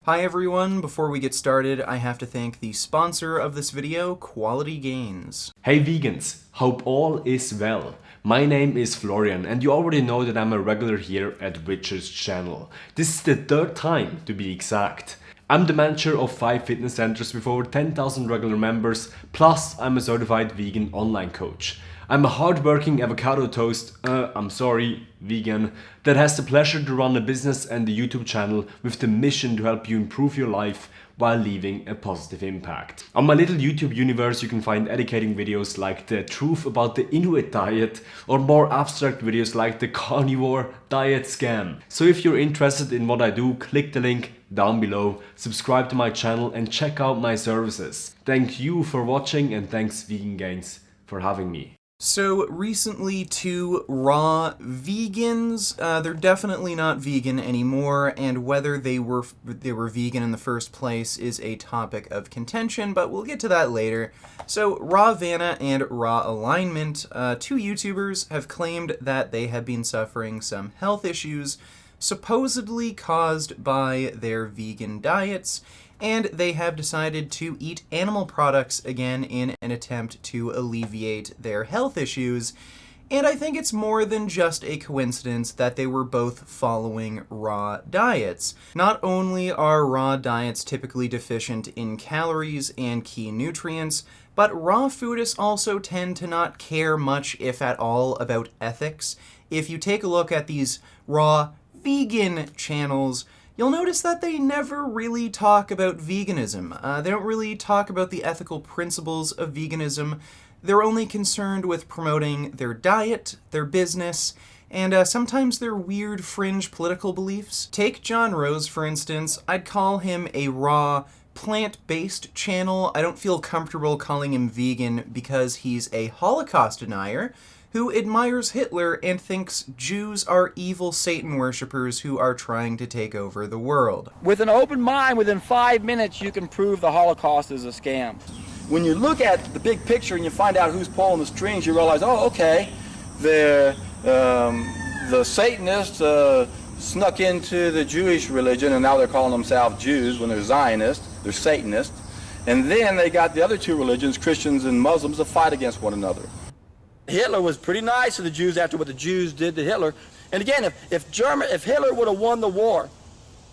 Hi everyone, before we get started, I have to thank the sponsor of this video, Quality Gains. Hey vegans, hope all is well. My name is Florian and you already know that I'm a regular here at Richard's channel. This is the third time to be exact. I'm the manager of 5 fitness centers with over 10,000 regular members, plus I'm a certified vegan online coach. I'm a hardworking avocado toast, vegan, that has the pleasure to run a business and a YouTube channel with the mission to help you improve your life while leaving a positive impact. On my little YouTube universe you can find educating videos like the truth about the Inuit diet or more abstract videos like the carnivore diet scam. So if you're interested in what I do, click the link down below, subscribe to my channel and check out my services. Thank you for watching and thanks Vegan Gains for having me. So recently, two raw vegans, they're definitely not vegan anymore, and whether they were vegan in the first place is a topic of contention, but we'll get to that later. So Rawvana and Raw Alignment, two YouTubers, have claimed that they have been suffering some health issues supposedly caused by their vegan diets, and they have decided to eat animal products again in an attempt to alleviate their health issues. And I think it's more than just a coincidence that they were both following raw diets. Not only are raw diets typically deficient in calories and key nutrients, but raw foodists also tend to not care much, if at all, about ethics. If you take a look at these raw vegan channels, you'll notice that they never really talk about veganism. They don't really talk about the ethical principles of veganism. They're only concerned with promoting their diet, their business, and sometimes their weird fringe political beliefs. Take John Rose, for instance. I'd call him a raw, plant-based channel. I don't feel comfortable calling him vegan because he's a Holocaust denier who admires Hitler and thinks Jews are evil Satan worshippers who are trying to take over the world. With an open mind, within 5 minutes, you can prove the Holocaust is a scam. When you look at the big picture and you find out who's pulling the strings, you realize, oh, okay, the Satanists snuck into the Jewish religion, and now they're calling themselves Jews when they're Zionists, they're Satanists. And then they got the other two religions, Christians and Muslims, to fight against one another. Hitler was pretty nice to the Jews after what the Jews did to Hitler. And again, if Hitler would have won the war,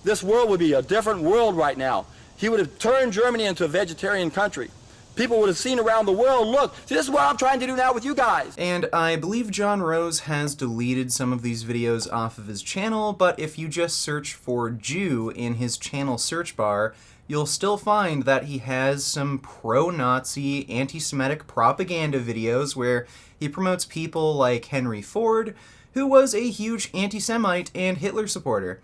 this world would be a different world right now. He would have turned Germany into a vegetarian country. People would have seen around the world, look, see, this is what I'm trying to do now with you guys. And I believe John Rose has deleted some of these videos off of his channel, but if you just search for Jew in his channel search bar, you'll still find that he has some pro-Nazi, anti-Semitic propaganda videos where he promotes people like Henry Ford, who was a huge anti-Semite and Hitler supporter.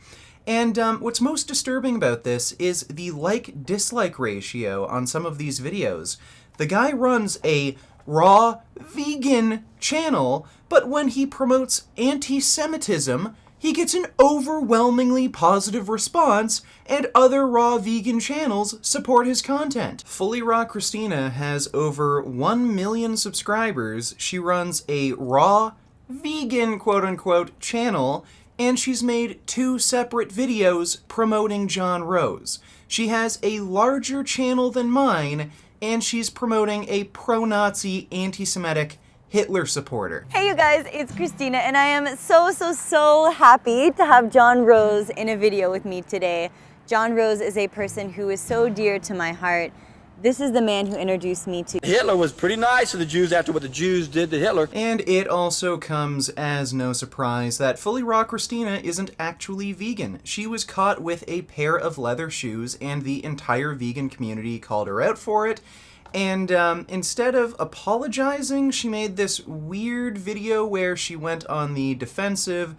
And what's most disturbing about this is the like-dislike ratio on some of these videos. The guy runs a raw vegan channel, but when he promotes anti-Semitism, he gets an overwhelmingly positive response, and other raw vegan channels support his content. FullyRawKristina has over 1 million subscribers. She runs a raw vegan quote-unquote channel, and she's made 2 separate videos promoting John Rose. She has a larger channel than mine, and she's promoting a pro-Nazi, anti-Semitic Hitler supporter. Hey you guys, it's Christina and I am so happy to have John Rose in a video with me today. John Rose is a person who is so dear to my heart. This is the man who introduced me to Hitler was pretty nice to the Jews after what the Jews did to Hitler. And it also comes as no surprise that FullyRawKristina isn't actually vegan. She was caught with a pair of leather shoes and the entire vegan community called her out for it. And instead of apologizing, she made this weird video where she went on the defensive,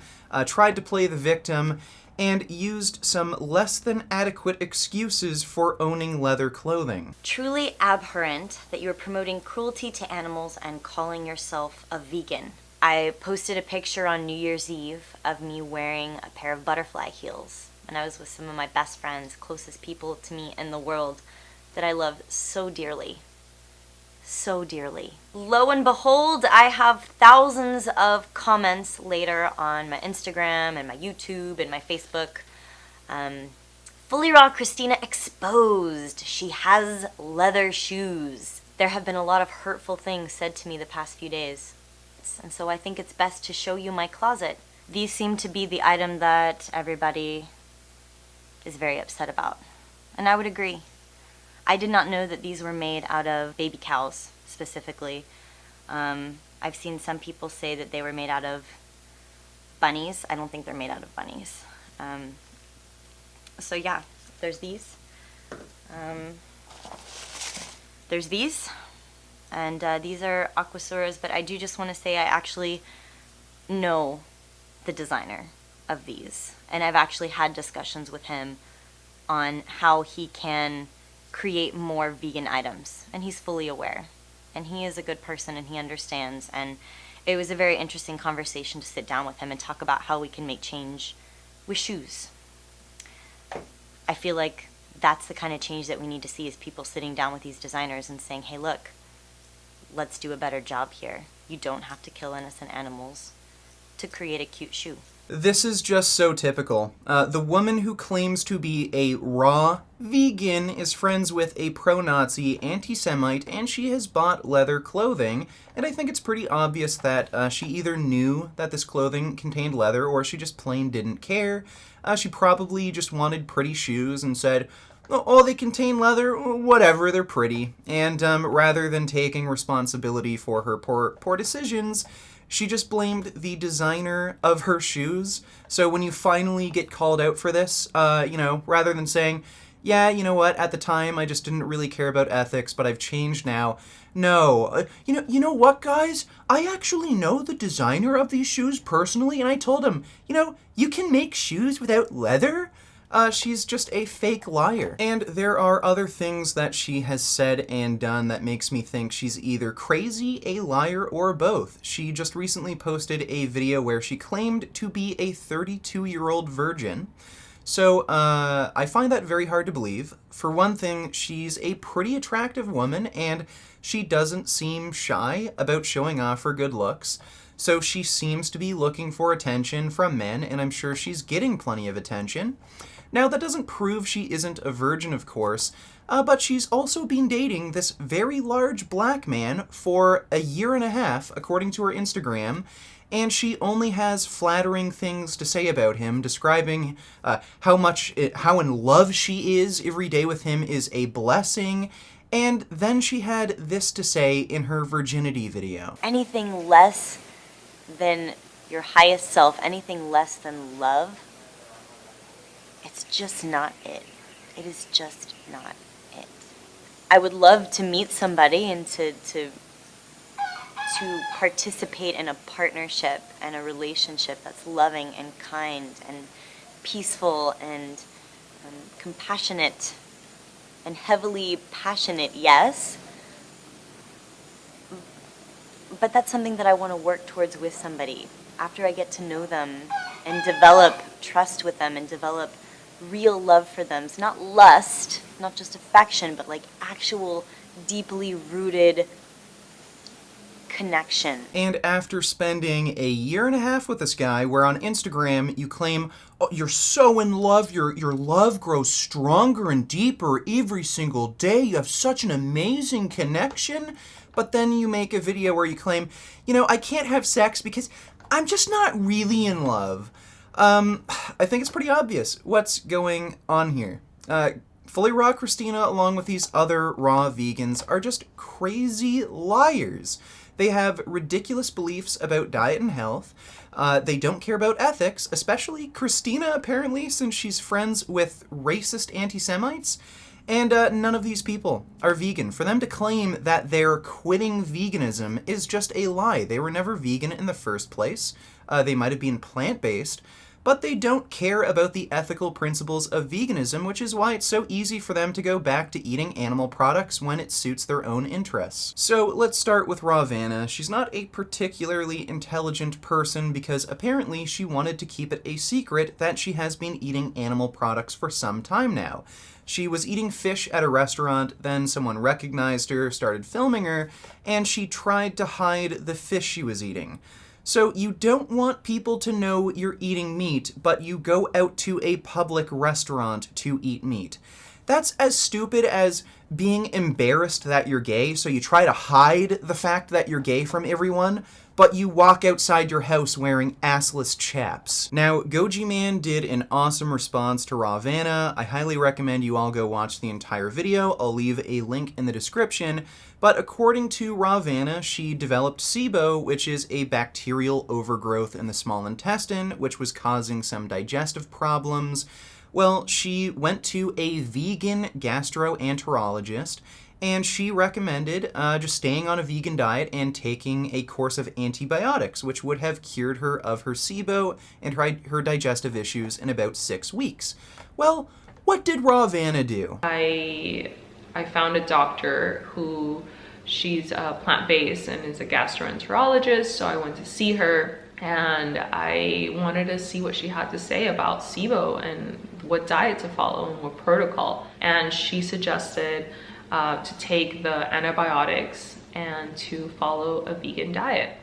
tried to play the victim, and used some less than adequate excuses for owning leather clothing. Truly abhorrent that you're promoting cruelty to animals and calling yourself a vegan. I posted a picture on New Year's Eve of me wearing a pair of butterfly heels, and I was with some of my best friends, closest people to me in the world, that I love so dearly. So dearly. Lo and behold, I have thousands of comments later on my Instagram and my YouTube and my Facebook FullyRawKristina exposed. She has leather shoes. There have been a lot of hurtful things said to me the past few days, and so I think it's best to show you my closet. These seem to be the item that everybody is very upset about, and I would agree. I did not know that these were made out of baby cows, specifically. I've seen some people say that they were made out of bunnies. I don't think they're made out of bunnies. So yeah, there's these. There's these. And these are Aquasuras, but I do just want to say I actually know the designer of these. And I've actually had discussions with him on how he can create more vegan items. And he's fully aware. And he is a good person and he understands. And it was a very interesting conversation to sit down with him and talk about how we can make change with shoes. I feel like that's the kind of change that we need to see, is people sitting down with these designers and saying, hey, look, let's do a better job here. You don't have to kill innocent animals to create a cute shoe. This is just so typical. The woman who claims to be a raw vegan is friends with a pro-Nazi anti-Semite, and she has bought leather clothing, and I think it's pretty obvious that she either knew that this clothing contained leather, or she just plain didn't care. She probably just wanted pretty shoes and said, oh, they contain leather, whatever, they're pretty. And rather than taking responsibility for her poor decisions, she just blamed the designer of her shoes. So when you finally get called out for this, rather than saying, yeah, you know what, at the time I just didn't really care about ethics, but I've changed now. No. You know what, guys? I actually know the designer of these shoes personally, and I told him, you can make shoes without leather? She's just a fake liar. And there are other things that she has said and done that makes me think she's either crazy, a liar, or both. She just recently posted a video where she claimed to be a 32-year-old virgin. So, I find that very hard to believe. For one thing, she's a pretty attractive woman, and she doesn't seem shy about showing off her good looks. So she seems to be looking for attention from men, and I'm sure she's getting plenty of attention. Now, that doesn't prove she isn't a virgin, of course, but she's also been dating this very large black man for a year and a half, according to her Instagram, and she only has flattering things to say about him, describing how in love she is every day with him is a blessing. And then she had this to say in her Virginity video. Anything less than your highest self, anything less than love, it's just not it. It is just not it. I would love to meet somebody and to participate in a partnership and a relationship that's loving and kind and peaceful and compassionate and heavily passionate, yes. But that's something that I want to work towards with somebody after I get to know them and develop trust with them and develop real love for them. It's not lust, not just affection, but like actual deeply rooted connection. And after spending a year and a half with this guy, where on Instagram you claim, oh, you're so in love, your love grows stronger and deeper every single day, you have such an amazing connection, but then you make a video where you claim, I can't have sex because I'm just not really in love. I think it's pretty obvious what's going on here. FullyRawKristina, along with these other raw vegans, are just crazy liars. They have ridiculous beliefs about diet and health. They don't care about ethics, especially Kristina, apparently, since she's friends with racist anti-Semites. And none of these people are vegan. For them to claim that they're quitting veganism is just a lie. They were never vegan in the first place. They might have been plant-based, but they don't care about the ethical principles of veganism, which is why it's so easy for them to go back to eating animal products when it suits their own interests. So let's start with Rawvana. She's not a particularly intelligent person because apparently she wanted to keep it a secret that she has been eating animal products for some time now. She was eating fish at a restaurant, then someone recognized her, started filming her, and she tried to hide the fish she was eating. So you don't want people to know you're eating meat, but you go out to a public restaurant to eat meat. That's as stupid as being embarrassed that you're gay, so you try to hide the fact that you're gay from everyone, but you walk outside your house wearing assless chaps. Now, Goji Man did an awesome response to Rawvana. I highly recommend you all go watch the entire video. I'll leave a link in the description. But according to Rawvana, she developed SIBO, which is a bacterial overgrowth in the small intestine, which was causing some digestive problems. Well, she went to a vegan gastroenterologist, and she recommended just staying on a vegan diet and taking a course of antibiotics, which would have cured her of her SIBO and her digestive issues in about 6 weeks. Well, what did Rawvana do? I found a doctor who, she's plant-based and is a gastroenterologist, so I went to see her. And I wanted to see what she had to say about SIBO and what diet to follow and what protocol. And she suggested to take the antibiotics and to follow a vegan diet.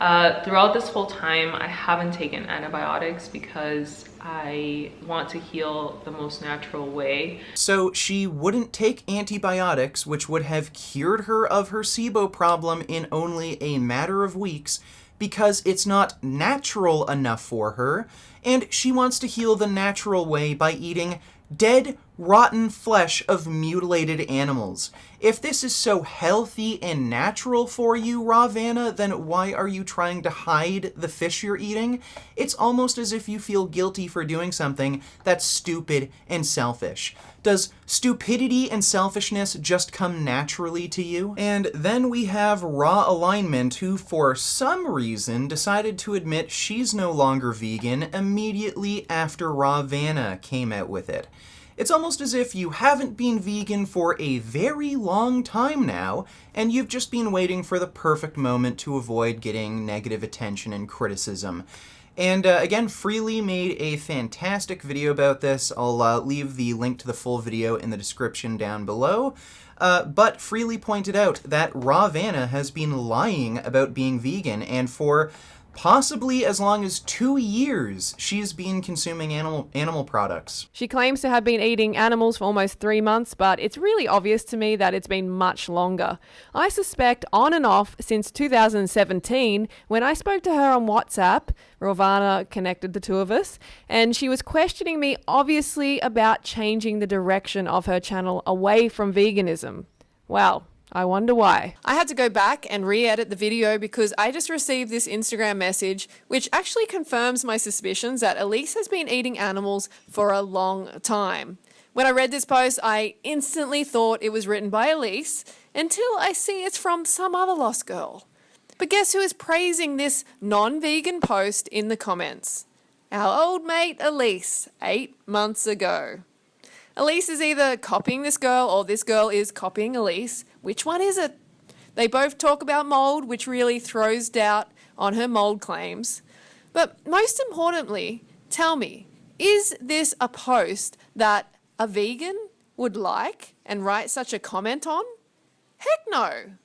Throughout this whole time, I haven't taken antibiotics because I want to heal the most natural way. So she wouldn't take antibiotics, which would have cured her of her SIBO problem in only a matter of weeks, because it's not natural enough for her, and she wants to heal the natural way by eating dead, rotten flesh of mutilated animals. If this is so healthy and natural for you, Rawvana, then why are you trying to hide the fish you're eating? It's almost as if you feel guilty for doing something that's stupid and selfish. Does stupidity and selfishness just come naturally to you? And then we have Raw Alignment, who for some reason decided to admit she's no longer vegan immediately after Rawvana came out with it. It's almost as if you haven't been vegan for a very long time now, and you've just been waiting for the perfect moment to avoid getting negative attention and criticism. And again, Freely made a fantastic video about this. I'll leave the link to the full video in the description down below. But Freely pointed out that Rawvana has been lying about being vegan, and for possibly as long as 2 years, she's been consuming animal products. She claims to have been eating animals for almost 3 months, but it's really obvious to me that it's been much longer. I suspect on and off since 2017, when I spoke to her on WhatsApp. Rawvana connected the two of us, and she was questioning me obviously about changing the direction of her channel away from veganism. Well, I wonder why. I had to go back and re-edit the video because I just received this Instagram message which actually confirms my suspicions that Elise has been eating animals for a long time. When I read this post, I instantly thought it was written by Elise until I see it's from some other lost girl. But guess who is praising this non-vegan post in the comments? Our old mate Elise, 8 months ago. Elise is either copying this girl or this girl is copying Elise. Which one is it? They both talk about mold, which really throws doubt on her mold claims. But most importantly, tell me, is this a post that a vegan would like and write such a comment on? Heck no.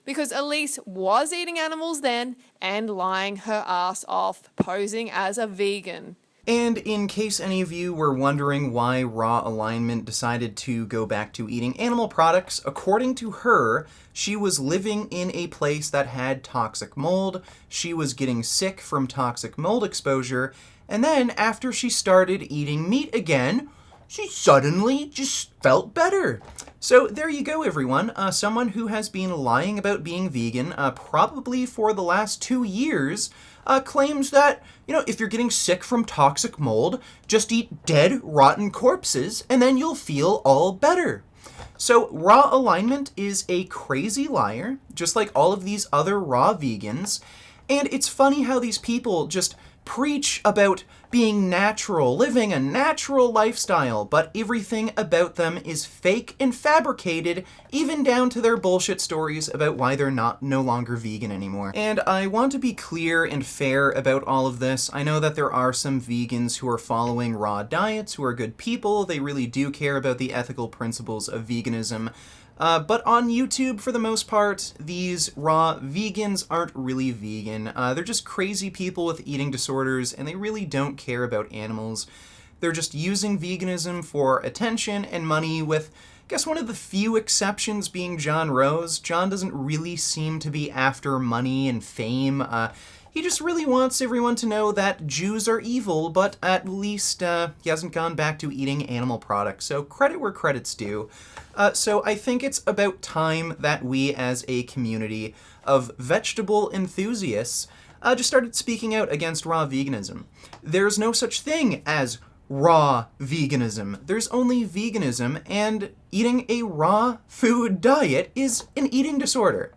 Because Elise was eating animals then and lying her ass off, posing as a vegan. And in case any of you were wondering why Raw Alignment decided to go back to eating animal products, according to her, she was living in a place that had toxic mold, she was getting sick from toxic mold exposure, and then after she started eating meat again, she suddenly just felt better. So there you go, everyone. Someone who has been lying about being vegan, probably for the last 2 years, claims that, if you're getting sick from toxic mold, just eat dead, rotten corpses, and then you'll feel all better. So Raw Alignment is a crazy liar, just like all of these other raw vegans, and it's funny how these people just preach about being natural, living a natural lifestyle, but everything about them is fake and fabricated, even down to their bullshit stories about why they're no longer vegan anymore. And I want to be clear and fair about all of this. I know that there are some vegans who are following raw diets, who are good people. They really do care about the ethical principles of veganism. But on YouTube, for the most part, these raw vegans aren't really vegan. They're just crazy people with eating disorders, and they really don't care about animals. They're just using veganism for attention and money, with, I guess, one of the few exceptions being John Rose. John doesn't really seem to be after money and fame. He just really wants everyone to know that Jews are evil, but at least he hasn't gone back to eating animal products, so credit where credit's due. So I think it's about time that we as a community of vegetable enthusiasts just started speaking out against raw veganism. There's no such thing as raw veganism. There's only veganism, and eating a raw food diet is an eating disorder.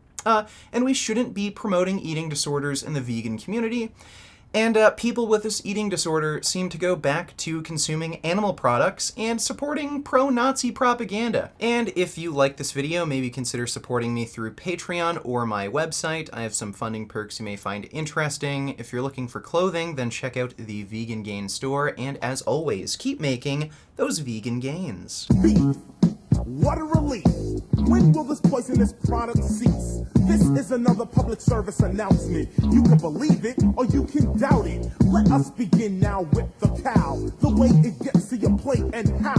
And we shouldn't be promoting eating disorders in the vegan community. And people with this eating disorder seem to go back to consuming animal products and supporting pro-Nazi propaganda. And if you like this video, maybe consider supporting me through Patreon or my website. I have some funding perks you may find interesting. If you're looking for clothing, then check out the Vegan Gain store. And as always, keep making those vegan gains. What a relief! When will this poisonous product cease? This is another public service announcement. You can believe it or you can doubt it. Let us begin now with the cow. The way it gets to your plate and how.